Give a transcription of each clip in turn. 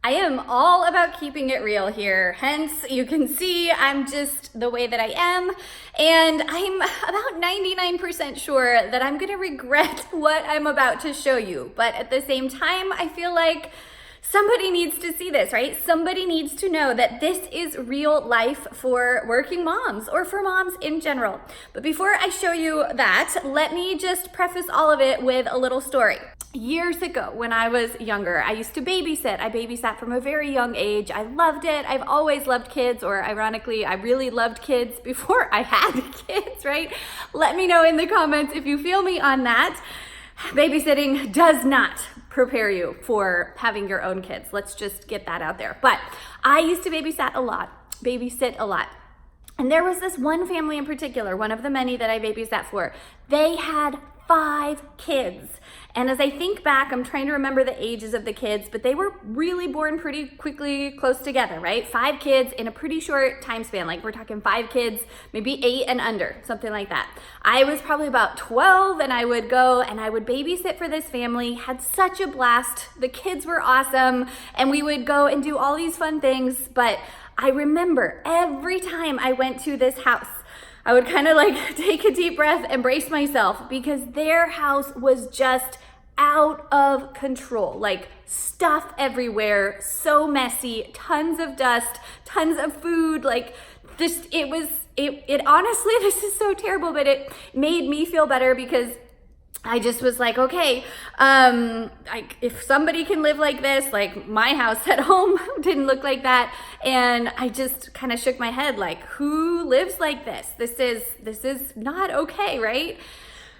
I am all about keeping it real here. Hence, you can see I'm just the way that I am. And I'm about 99% sure that I'm gonna regret what I'm about to show you. But at the same time, I feel like somebody needs to see this, right? Somebody needs to know that this is real life for working moms or for moms in general. But before I show you that, let me just preface all of it with a little story. Years ago, when I was younger, I used to babysit. I babysat from a very young age. I loved it. I've always loved kids, or ironically, I really loved kids before I had kids, right? Let me know in the comments if you feel me on that. Babysitting does not prepare you for having your own kids. Let's just get that out there. But I used to babysit a lot. And there was this one family in particular, one of the many that I babysat for. They had 5 kids. And as I think back, I'm trying to remember the ages of the kids, but they were really born pretty quickly close together, right? 5 kids in a pretty short time span. Like we're talking 5 kids, maybe 8 and under, something like that. I was probably about 12 and I would go and I would babysit for this family, had such a blast. The kids were awesome and we would go and do all these fun things. But I remember every time I went to this house, I would kind of like take a deep breath and brace myself because their house was just out of control. Like stuff everywhere, so messy, tons of dust, tons of food. Like this, it honestly, this is so terrible, but it made me feel better because I just was like, okay, if somebody can live like this, like my house at home didn't look like that. And I just kind of shook my head like, who lives like this? This is not okay, right?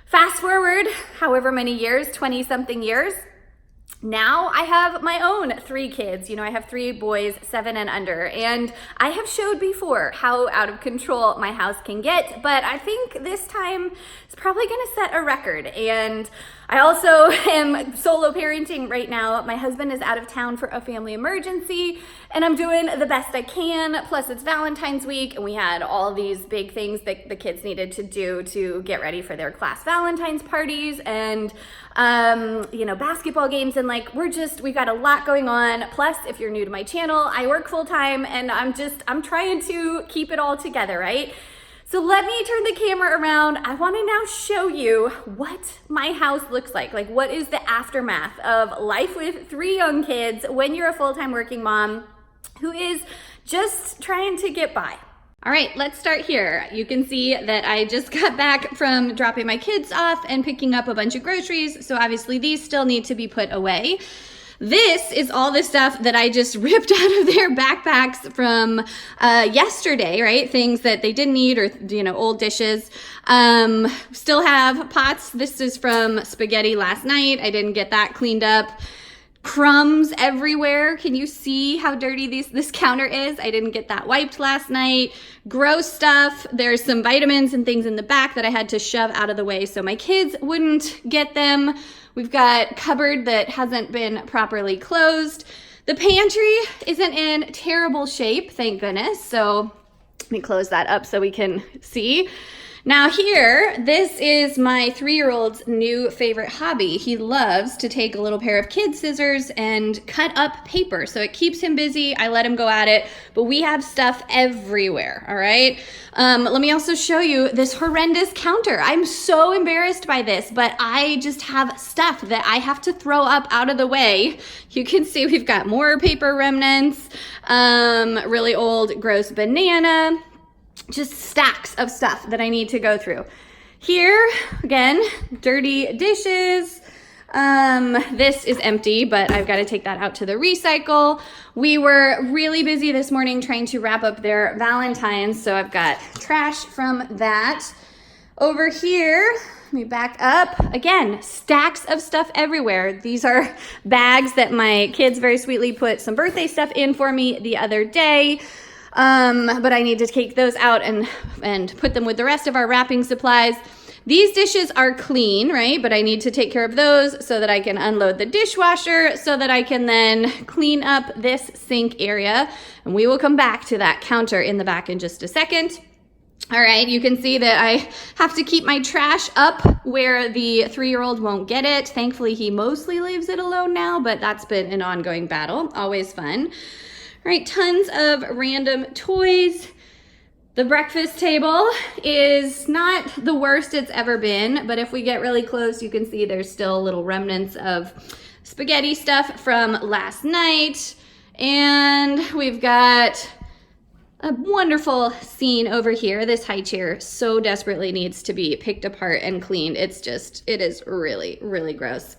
Fast forward however many years, 20 something years. Now I have my own 3 kids. You know, I have 3 boys, 7 and under. And I have showed before how out of control my house can get, but I think this time it's probably gonna set a record. And I also am solo parenting right now. My husband is out of town for a family emergency and I'm doing the best I can. Plus it's Valentine's week and we had all these big things that the kids needed to do to get ready for their class Valentine's parties and basketball games, and like we've got a lot going on. Plus, if you're new to my channel, I work full time and I'm trying to keep it all together, right? So let me turn the camera around. I want to now show you what my house looks like. Like what is the aftermath of life with 3 young kids when you're a full-time working mom who is just trying to get by. All right, let's start here. You can see that I just got back from dropping my kids off and picking up a bunch of groceries. So obviously these still need to be put away. This is all the stuff that I just ripped out of their backpacks from yesterday, right? Things that they didn't need or, old dishes. Still have pots. This is from spaghetti last night. I didn't get that cleaned up. Crumbs everywhere. Can you see how dirty this counter is? I didn't get that wiped last night. Gross stuff. There's some vitamins and things in the back that I had to shove out of the way so my kids wouldn't get them. We've got cupboard that hasn't been properly closed. The pantry isn't in terrible shape, thank goodness. So let me close that up so we can see. Now here, this is my 3-year-old's new favorite hobby. He loves to take a little pair of kid scissors and cut up paper. So it keeps him busy. I let him go at it, but we have stuff everywhere, all right? Let me also show you this horrendous counter. I'm so embarrassed by this, but I just have stuff that I have to throw up out of the way. You can see we've got more paper remnants, really old gross banana, just stacks of stuff that I need to go through. Here, again, dirty dishes. This is empty, but I've got to take that out to the recycle. We were really busy this morning trying to wrap up their Valentine's, so I've got trash from that. Over here, let me back up. Again, stacks of stuff everywhere. These are bags that my kids very sweetly put some birthday stuff in for me the other day. But I need to take those out and put them with the rest of our wrapping supplies. These dishes are clean, right? But I need to take care of those so that I can unload the dishwasher so that I can then clean up this sink area. And we will come back to that counter in the back in just a second. All right, you can see that I have to keep my trash up where the 3-year-old won't get it. Thankfully, he mostly leaves it alone now, but that's been an ongoing battle. Always fun. All right, tons of random toys. The breakfast table is not the worst it's ever been, but if we get really close, you can see there's still little remnants of spaghetti stuff from last night. And we've got a wonderful scene over here. This high chair so desperately needs to be picked apart and cleaned. It is really, really gross.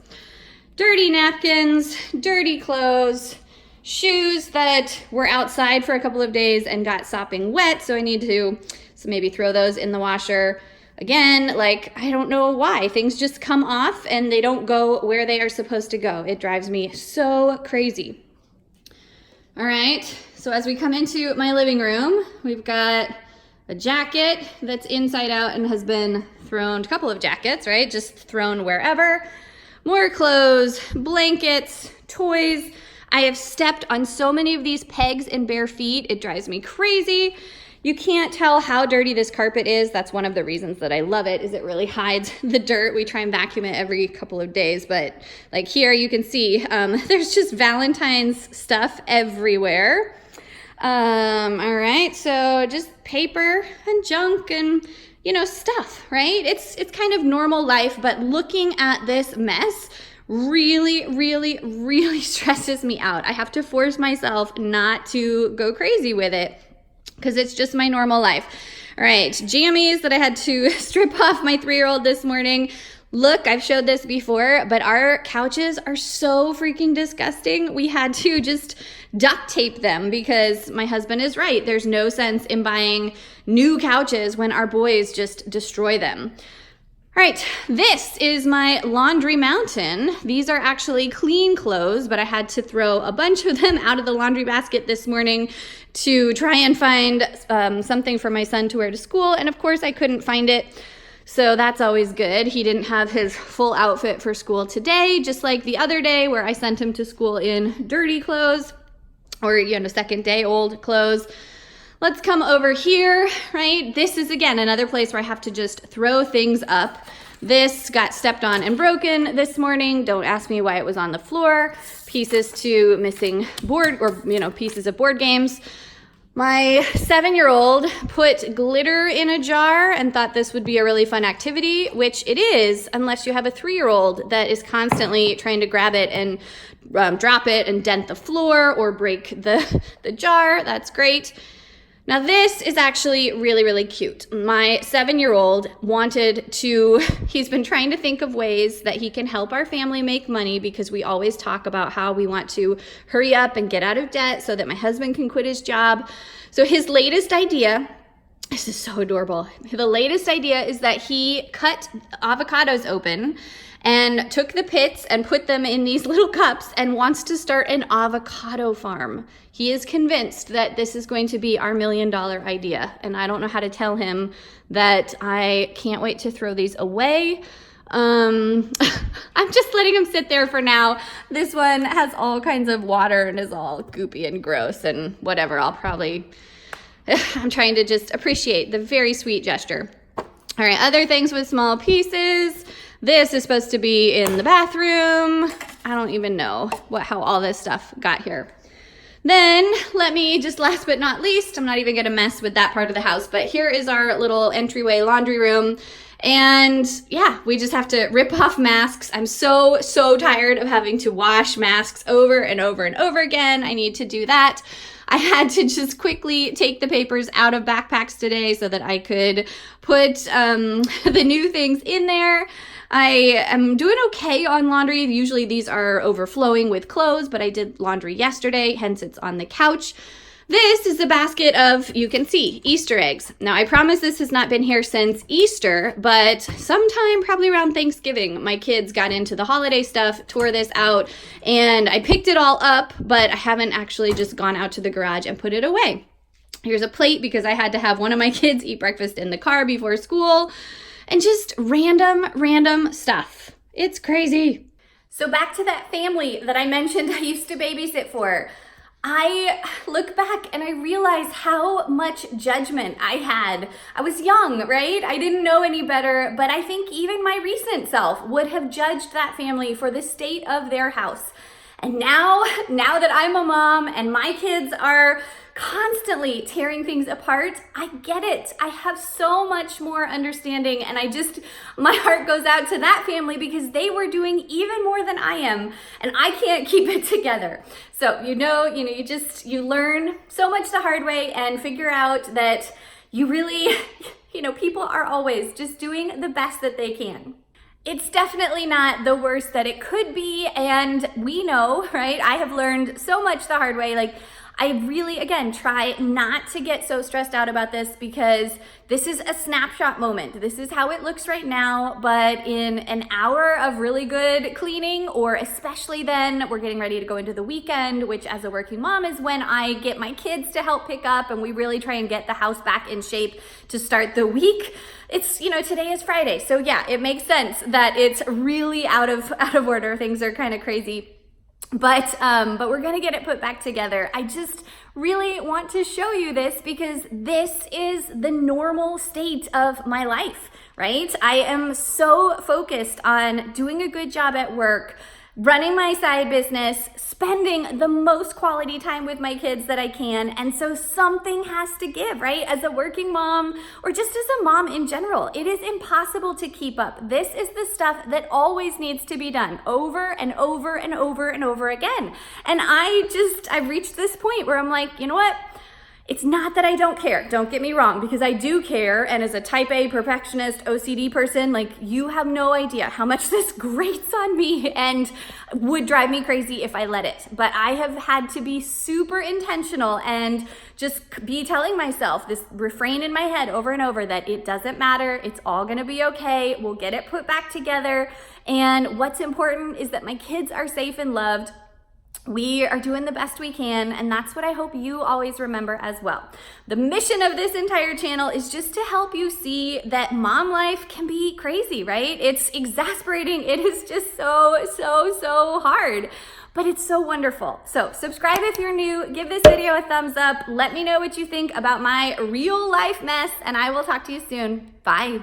Dirty napkins, dirty clothes, shoes that were outside for a couple of days and got sopping wet, so I need to maybe throw those in the washer. Again, like, I don't know why. Things just come off and they don't go where they are supposed to go. It drives me so crazy. All right, so as we come into my living room, we've got a jacket that's inside out and has been thrown, a couple of jackets, right? Just thrown wherever. More clothes, blankets, toys. I have stepped on so many of these pegs in bare feet. It drives me crazy. You can't tell how dirty this carpet is. That's one of the reasons that I love it, is it really hides the dirt. We try and vacuum it every couple of days, but like here you can see there's just Valentine's stuff everywhere. All right, so just paper and junk and, you know, stuff, right? It's kind of normal life, but looking at this mess really, really, really stresses me out. I have to force myself not to go crazy with it, because it's just my normal life. All right, jammies that I had to strip off my 3-year-old this morning. Look, I've showed this before, but our couches are so freaking disgusting. We had to just duct tape them because my husband is right. There's no sense in buying new couches when our boys just destroy them. All right, this is my laundry mountain. These are actually clean clothes, but I had to throw a bunch of them out of the laundry basket this morning to try and find something for my son to wear to school. And of course, I couldn't find it. So that's always good. He didn't have his full outfit for school today, just like the other day where I sent him to school in dirty clothes or, you know, second day old clothes. Let's come over here, right? This is, again, another place where I have to just throw things up. This got stepped on and broken this morning. Don't ask me why it was on the floor. Pieces to missing board, or, you know, pieces of board games. My 7-year-old put glitter in a jar and thought this would be a really fun activity, which it is, unless you have a 3-year-old that is constantly trying to grab it and drop it and dent the floor or break the jar. That's great. Now this is actually really, really cute. My 7-year-old he's been trying to think of ways that he can help our family make money, because we always talk about how we want to hurry up and get out of debt so that my husband can quit his job. So his latest idea, this is so adorable. The latest idea is that he cut avocados open and took the pits and put them in these little cups and wants to start an avocado farm. He is convinced that this is going to be our $1 million idea, and I don't know how to tell him that I can't wait to throw these away. I'm just letting him sit there for now. This one has all kinds of water and is all goopy and gross and whatever. I'm trying to just appreciate the very sweet gesture. All right, other things with small pieces. This is supposed to be in the bathroom. I don't even know how all this stuff got here. Then let me just, last but not least, I'm not even gonna mess with that part of the house, but here is our little entryway laundry room. And yeah, we just have to rip off masks. I'm so tired of having to wash masks over and over and over again. I need to do that. I had to just quickly take the papers out of backpacks today so that I could put the new things in there. I am doing okay on laundry. Usually these are overflowing with clothes, but I did laundry yesterday, hence it's on the couch. This is a basket of, you can see, Easter eggs. Now, I promise this has not been here since Easter, but sometime probably around Thanksgiving, my kids got into the holiday stuff, tore this out, and I picked it all up, but I haven't actually just gone out to the garage and put it away. Here's a plate because I had to have one of my kids eat breakfast in the car before school, and just random stuff. It's crazy. So back to that family that I mentioned I used to babysit for. I look back and I realize how much judgment I had. I was young, right? I didn't know any better, but I think even my recent self would have judged that family for the state of their house. And now that I'm a mom and my kids are constantly tearing things apart, I get it. I have so much more understanding, and my heart goes out to that family because they were doing even more than I am, and I can't keep it together. So, you learn so much the hard way and figure out that you really, people are always just doing the best that they can. It's definitely not the worst that it could be, and we know, right? I have learned so much the hard way. Like, I really, again, try not to get so stressed out about this because this is a snapshot moment. This is how it looks right now, but in an hour of really good cleaning, or especially then we're getting ready to go into the weekend, which as a working mom is when I get my kids to help pick up and we really try and get the house back in shape to start the week. It's, today is Friday. So yeah, it makes sense that it's really out of order. Things are kind of crazy. But we're gonna get it put back together. I just really want to show you this because this is the normal state of my life, right? I am so focused on doing a good job at work, running my side business, spending the most quality time with my kids that I can. And so something has to give, right? As a working mom, or just as a mom in general, it is impossible to keep up. This is the stuff that always needs to be done over and over and over and over again. And I've reached this point where I'm like, you know what? It's not that I don't care, don't get me wrong, because I do care. And as a type A perfectionist OCD person, like, you have no idea how much this grates on me and would drive me crazy if I let it. But I have had to be super intentional and just be telling myself this refrain in my head over and over that it doesn't matter, it's all gonna be okay, we'll get it put back together. And what's important is that my kids are safe and loved. We are doing the best we can, and that's what I hope you always remember as well. The mission of this entire channel is just to help you see that mom life can be crazy, right? It's exasperating. It is just so hard, but it's so wonderful. So subscribe if you're new, give this video a thumbs up, let me know what you think about my real life mess, and I will talk to you soon. Bye.